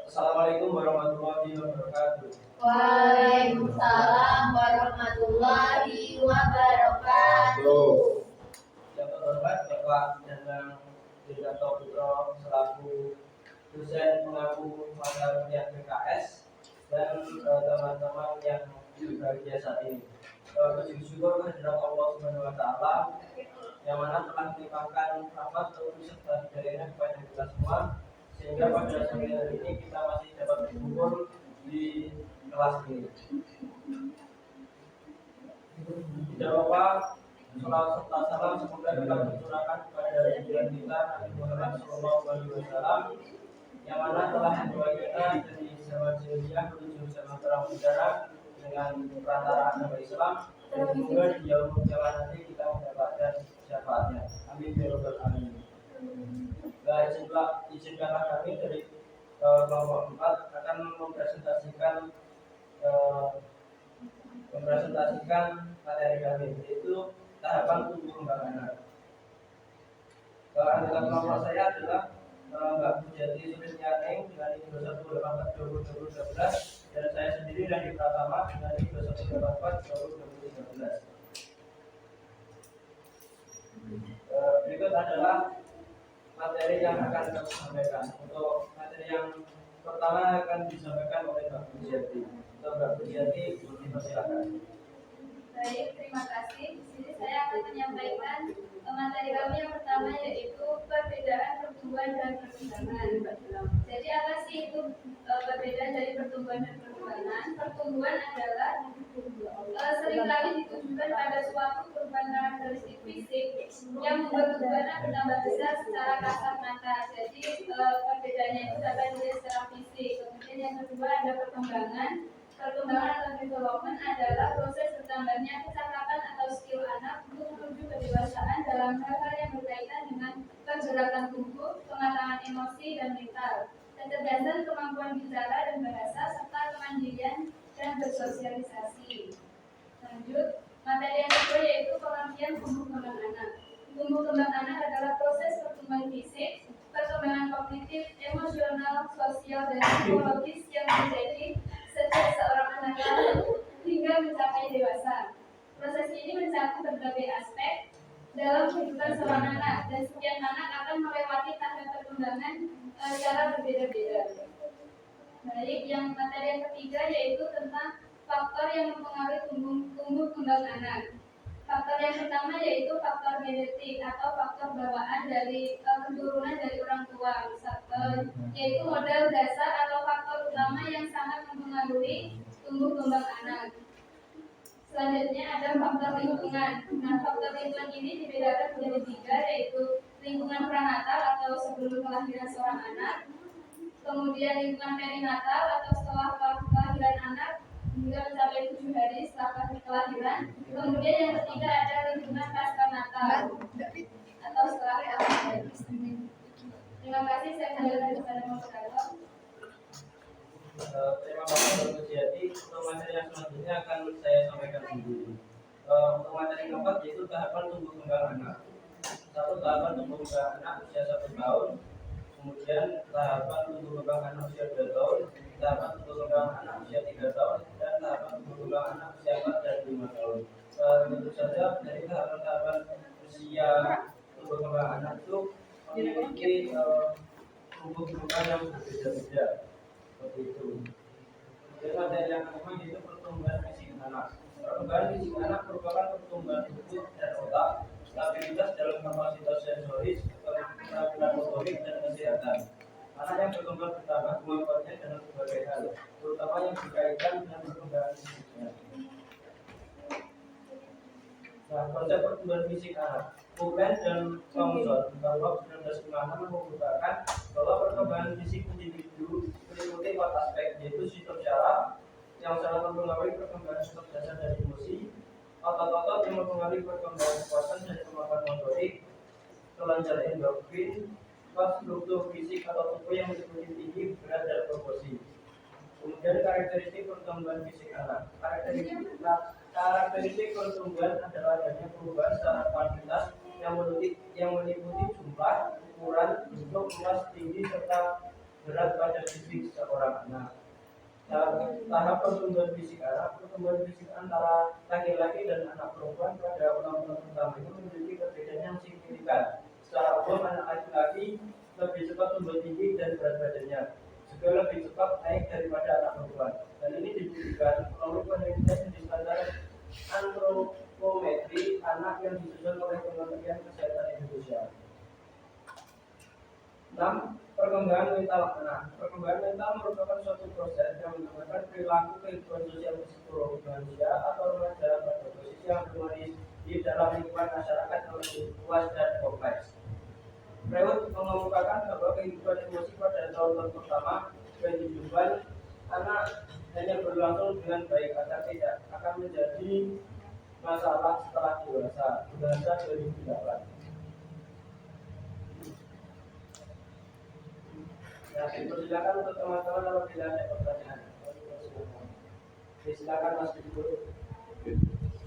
Assalamualaikum warahmatullahi wabarakatuh. Waalaikumsalam warahmatullahi wabarakatuh. Yang terhormat Bapak Danang Dirgato Putro selaku dosen pengaku mata kuliah PKS dan teman-teman yang berbahagia saat ini. Puji syukur kehadirat Allah Subhanahu wa taala yang mana telah melimpahkan rahmat terus serta hidayahnya kepada kita semua sehingga pada sore hari ini kita masih dapat berkumpul di kelas ini. Tidak lupa salawat serta salam semoga tetap tercurahkan kepada junjungan kita Nabi Muhammad SAW yang mana telah membawa kita dari zaman jahiliyah menuju zaman terang benderang dengan perantaraan agama Islam dan semoga di yaumul qiyamah nanti kita mendapatkan syafaatnya. Amin ya rabbal alamin. Izinkanlah kami dari kelompok 4 akan mempresentasikan materi kami, yaitu tahapan tumbuh kembang anak. Anggota kelompok saya adalah Mbak Pujati Sulisnyaning dengan ID 21842013 dan saya sendiri Randy Pratama dengan ID 21842013. Berikut adalah materi yang akan kami sampaikan. Untuk materi yang pertama akan disampaikan oleh Mbak Pujati. Untuk Mbak Pujati, silakan. Baik, terima kasih. Di sini saya akan menyampaikan materi kami yang pertama, yaitu perbedaan pertumbuhan dan perkembangan. Jadi apa sih itu perbedaan dari pertumbuhan dan perkembangan? Pertumbuhan adalah seringkali ditujukan pada suatu perubahan karakteristik fisik yang membuat tubuhnya bertambah besar secara kasat mata. Jadi perbedaannya itu dapat dilihat secara fisik. Kemudian yang kedua ada perkembangan. Perkembangan atau development adalah proses bertambahnya kecakapan atau skill anak untuk menuju kedewasaan dalam hal-hal yang berkaitan dengan pergerakan tubuh, pematangan emosi dan mental, kecerdasan, kemampuan bicara dan bahasa, serta kemandirian dan bersosialisasi. Lanjut, materi yang kedua yaitu pengertian tumbuh kembang anak. Tumbuh kembang anak adalah proses pertumbuhan fisik, perkembangan kognitif, emosional, sosial, dan psikologis yang terjadi sejak seorang anak lahir hingga mencapai dewasa. Proses ini mencakup berbagai aspek dalam kehidupan seorang anak, dan setiap anak akan melewati tahap perkembangan secara berbeda-beda. Baik, yang materi yang ketiga yaitu tentang faktor yang mempengaruhi tumbuh kembang anak. Faktor yang pertama yaitu faktor genetik atau faktor bawaan dari keturunan dari orang tua, yaitu modal dasar atau faktor utama yang sangat mempengaruhi tumbuh kembang anak. Selanjutnya ada faktor lingkungan. Nah, faktor lingkungan ini dibedakan menjadi 3, yaitu lingkungan pranatal atau sebelum kelahiran seorang anak, kemudian lingkungan perinatal atau setelah kelahiran anak hingga mencapai 7 hari setelah kelahiran. Kemudian yang ketiga ada lingkungan pasca-natal atau setelah kelahiran. Terima kasih, saya kembali kepada moderator. Terima kasih Mbak Pujati. Untuk materi yang selanjutnya akan saya sampaikan sendiri. Untuk materi keempat yaitu tahapan tumbuh kembang anak. Tahapan tumbuh kembang anak usia 1 tahun. Kemudian tahapan tumbuh kembang anak usia 2 tahun, tahapan tumbuh kembang anak usia 3 tahun, dan tahapan tumbuh kembang anak usia 4 dan 5 tahun. Tentu saja dari tahapan-tahapan usia tumbuh kembang anak itu memiliki tumbuh kembang yang berbeda-beda, seperti itu. Kemudian materi yang kelima yaitu pertumbuhan fisik anak. Pertumbuhan fisik anak merupakan pertumbuhan tubuh dan otak, stabilitas dalam kapasitas sensoris, keterampilan motorik dan kesehatan. Anak yang berkembang bertambah kemampuannya dalam berbagai hal, terutama yang berkaitan dengan perkembangan fisiknya. Nah, konsep pertumbuhan fisik anak, Copeland dan Thomson tahun 1956 mengungkapkan bahwa perkembangan fisik individu meliputi 4 aspek, yaitu sistem syaraf yang sangat mempengaruhi perkembangan kecerdasan dan emosi, otot-otot yang mempengaruhi perkembangan kekuatan dan kemampuan motorik, kelenjar endokrin, struktur fisik atau tubuh yang meliputi tinggi, berat, dan proporsi. Kemudian karakteristik pertumbuhan fisik anak. Karakteristik pertumbuhan adalah adanya perubahan secara kuantitas yang meliputi jumlah, ukuran, bentuk, luas, tinggi, serta berat pada fisik seorang anak. Tahap pertumbuhan fisik antara laki-laki dan anak perempuan pada ulang-ulang pertama itu memiliki perbedaan yang signifikan. Secara umum anak laki-laki lebih cepat tumbuh tinggi dan berat badannya juga lebih cepat naik daripada anak perempuan. Dan ini dibuktikan melalui penelitian di standar antropometri anak yang disusun oleh Kementerian Kesehatan Indonesia. 6. Perkembangan mental anak. Perkembangan mental merupakan suatu proses yang menggunakan perilaku kehidupan sosial psikologi manusia atau remaja pada posisi yang harmonis di dalam lingkungan masyarakat yang lebih luas dan kompleks. Freud mengemukakan bahwa kehidupan emosi pada tahun-tahun pertama kehidupan anak hanya berlangsung dengan baik agar tidak akan menjadi masalah setelah dewasa. Bahasa 2008. Ya, silakan untuk teman-teman kalau tidak ada pertanyaan. Silakan Mas Ibu.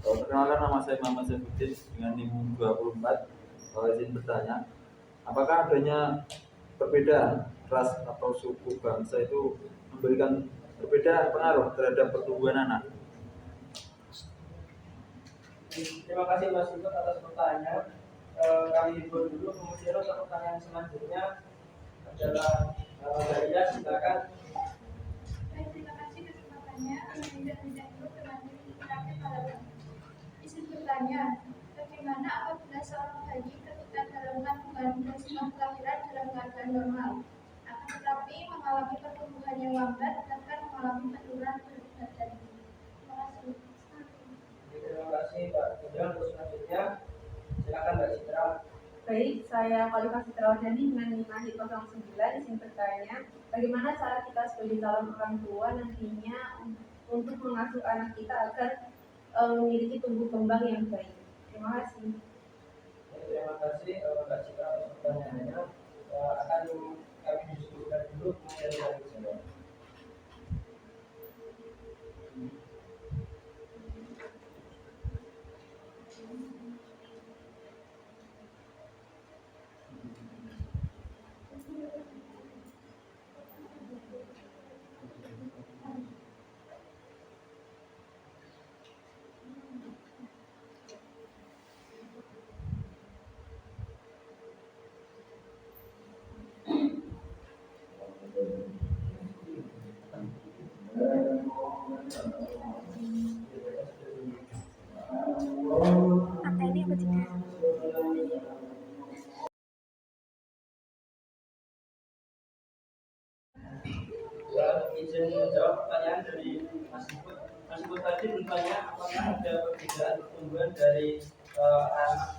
Perkenalkan, nama saya Muhammad Saifuddin dengan NIM 24. Izin bertanya, apakah adanya perbedaan ras atau suku bangsa itu memberikan perbedaan pengaruh terhadap pertumbuhan anak? Terima kasih Mas Ibu atas pertanyaan. Kami hibur dulu, kemudian untuk pertanyaan selanjutnya adalah Maria, silakan. Terima kasih kesempatannya. Tidak dulu kembali terakhir pada izin bertanya, bagaimana apabila seorang bayi ketika dalam kandungan dan setelah kelahiran dalam keadaan normal, akan tetapi mengalami pertumbuhan yang lambat bahkan mengalami penurunan berat badan. Terima kasih. Terima kasih Pak. Kemudian untuk selanjutnya silakan Mbak Citra. Baik, saya Khalifah Citrawardani dengan 509 izin bertanya, bagaimana cara kita sebagai calon orang tua nantinya untuk mengasuh anak kita agar memiliki tumbuh kembang yang baik? Terima kasih. Terima kasih Mbak Citra atas pertanyaannya. Akan kami diskusikan dulu kemudian kami jawab. Izin menjawab pertanyaan dari Mas Ibu. Mas Ibu tadi bertanya apakah ada perbedaan pertumbuhan dari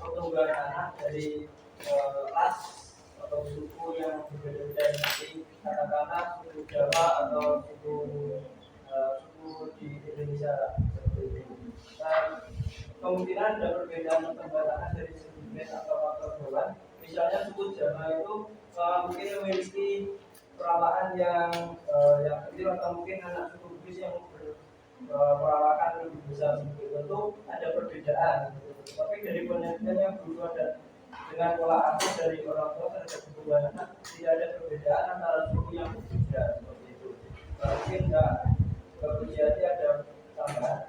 pertumbuhan anak dari ras atau suku yang berbeda-beda seperti katakanlah suku Jawa atau suku di Indonesia seperti itu. Kemungkinan ada perbedaan pertumbuhan anak dari segi gen atau faktor bawaan. Misalnya suku Jawa itu mungkin memiliki perawakan yang kecil atau mungkin anak suku Bugis yang perawakan lebih besar seperti itu. Tentu ada perbedaan, tapi dari penelitian yang berupa dan dengan pola asuh dari orang tua terhadap pertumbuhan anak tidak ada perbedaan antara suku yang berbeda seperti itu. Mungkin nggak berarti ada tambahan.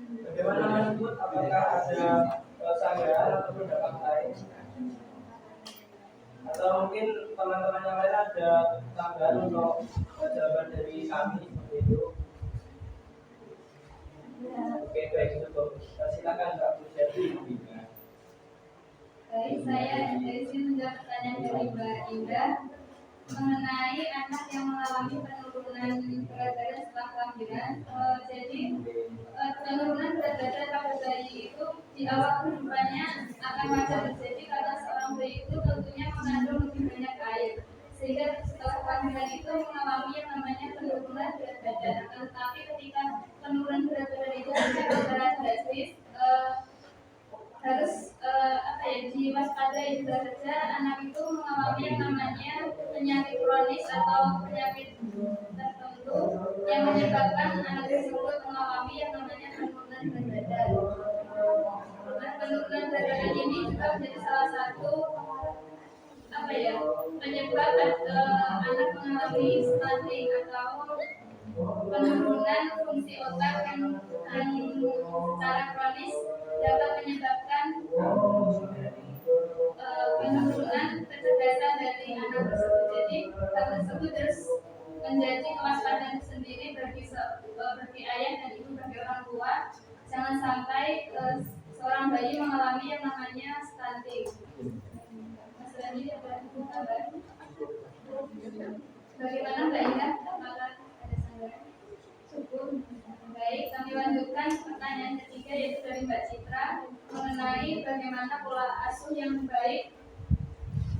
Bagaimana Mas Ibu? Apakah ada sanggahan atau pendapat lain? Atau mungkin teman-teman yang lain ada tambahan untuk jawaban dari kami seperti itu? Oke, baik, cukup. Silakan Mbak Pujati. Baik, saya izin menjawab pertanyaan dari Mbak Indah mengenai anak yang mengalami penurunan berat badan setelah kelahiran. Jadi penurunan berat badan pada bayi itu di awal kehidupannya akan wajar terjadi karena seorang bayi itu tentunya mengandung lebih banyak air, sehingga setelah kelahiran itu mengalami yang namanya penurunan berat badan. Tetapi ketika penurunan berat badan itu secara drastis, harus diwaspadai juga saja anak itu mengalami yang namanya penyakit kronis atau penyakit tertentu yang menyebabkan anak tersebut mengalami yang namanya penurunan berat badan. Penurunan kegagalan ini juga menjadi salah satu penyebab anak mengalami stunting atau penurunan fungsi otak yang secara kronis dapat menyebabkan penurunan kecerdasan dari anak tersebut. Jadi hal tersebut terus menjadi kewaspadaan sendiri bagi ayah dan ibu, bagi orang tua. Jangan sampai seorang bayi mengalami yang namanya stunting. Masalah ini ada kabar. Bagaimana Mbak Indah? Apakah ada sanggahan? Syukur. Baik, kami lanjutkan pertanyaan ketiga yaitu dari Mbak Citra mengenai bagaimana pola asuh yang baik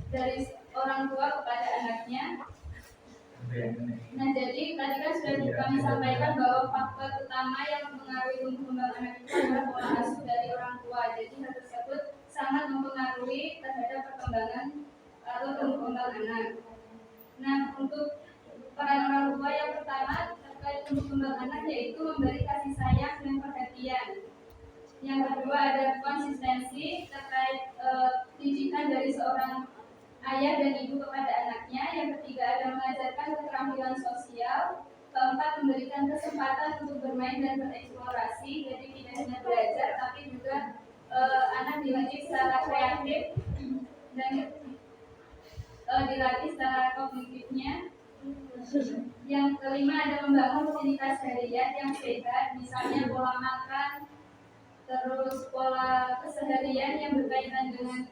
dari orang tua kepada anaknya. Nah, jadi tadi kan sudah kami sampaikan bahwa faktor utama yang mempengaruhi tumbuh kembang anak itu adalah pola asuh dari orang tua. Jadi hal tersebut sangat mempengaruhi terhadap perkembangan atau tumbuh kembang anak. Nah, untuk peran orang tua yang pertama terkait tumbuh kembang anak yaitu memberi kasih sayang dan perhatian. Yang kedua ada konsistensi terkait didikan dari seorang ayah dan ibu kepada anaknya. Yang ketiga ada mengajarkan keterampilan sosial. Keempat memberikan kesempatan untuk bermain dan bereksplorasi. Jadi tidak hanya belajar tapi juga anak dilatih secara kreatif dan dilatih secara kognitifnya. Yang kelima ada membangun rutinitas harian yang sehat, misalnya pola makan, terus pola keseharian yang berkaitan dengan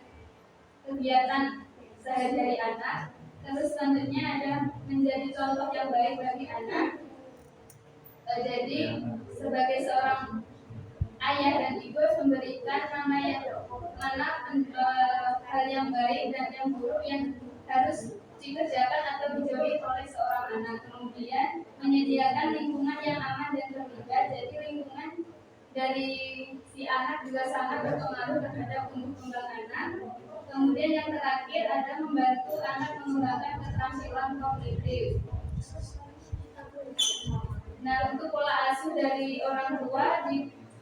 kegiatan sehari-hari anak. Terus selanjutnya ada menjadi contoh yang baik bagi anak. Jadi sebagai seorang ayah dan ibu memberikan mana hal yang baik dan yang buruk yang harus dikerjakan atau dijauhi oleh seorang anak. Kemudian menyediakan lingkungan yang aman dan terhibur. Jadi lingkungan dari si anak juga sangat berpengaruh terhadap tumbuh kembang anak. Kemudian yang terakhir ada membantu anak mengembangkan keterampilan kognitif. Nah, untuk pola asuh dari orang tua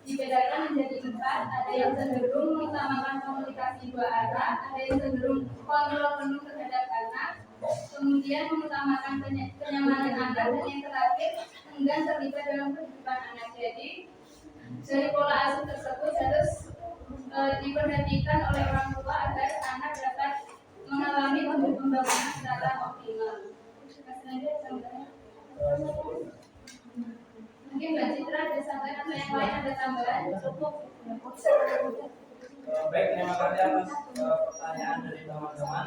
dibedakan menjadi 4. Ada yang cenderung mengutamakan komunikasi dua arah, ada yang cenderung kontrol penuh terhadap anak, kemudian mengutamakan kenyamanan anak, dan yang terakhir enggan terlibat dalam kehidupan anak. Jadi dari pola asuh tersebut harus diperhatikan oleh orang tua agar anak dapat mengalami tumbuh kembang anak secara optimal. Mungkin Mbak Citra ada tambahan atau yang lain ada tambahan? Cukup. Baik, terima kasih atas pertanyaan dari teman-teman.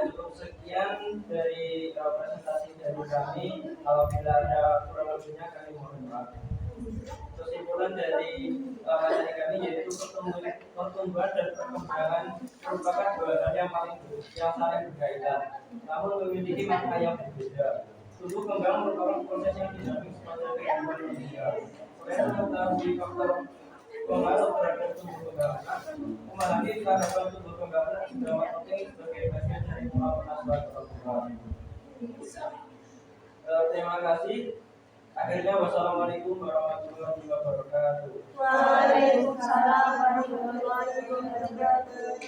Cukup sekian dari presentasi dari kami. Apabila ada kurang lebihnya kami mohon maaf. Kesimpulan dari materi kami yaitu pertumbuhan dan perkembangan merupakan dua hal yang saling berkaitan, namun memiliki makna yang berbeda. Tumbuh kembang merupakan proses yang dinamis pada kehidupan manusia. Selain mengetahui faktor pengaruh terhadap tumbuh kembang anak, memahami tahapan tumbuh kembang anak sangat penting sebagai bagian dari pola pengasuhan orang tua. Terima kasih. Akhirnya wassalamualaikum warahmatullahi wabarakatuh. Waalaikumsalam warahmatullahi wabarakatuh.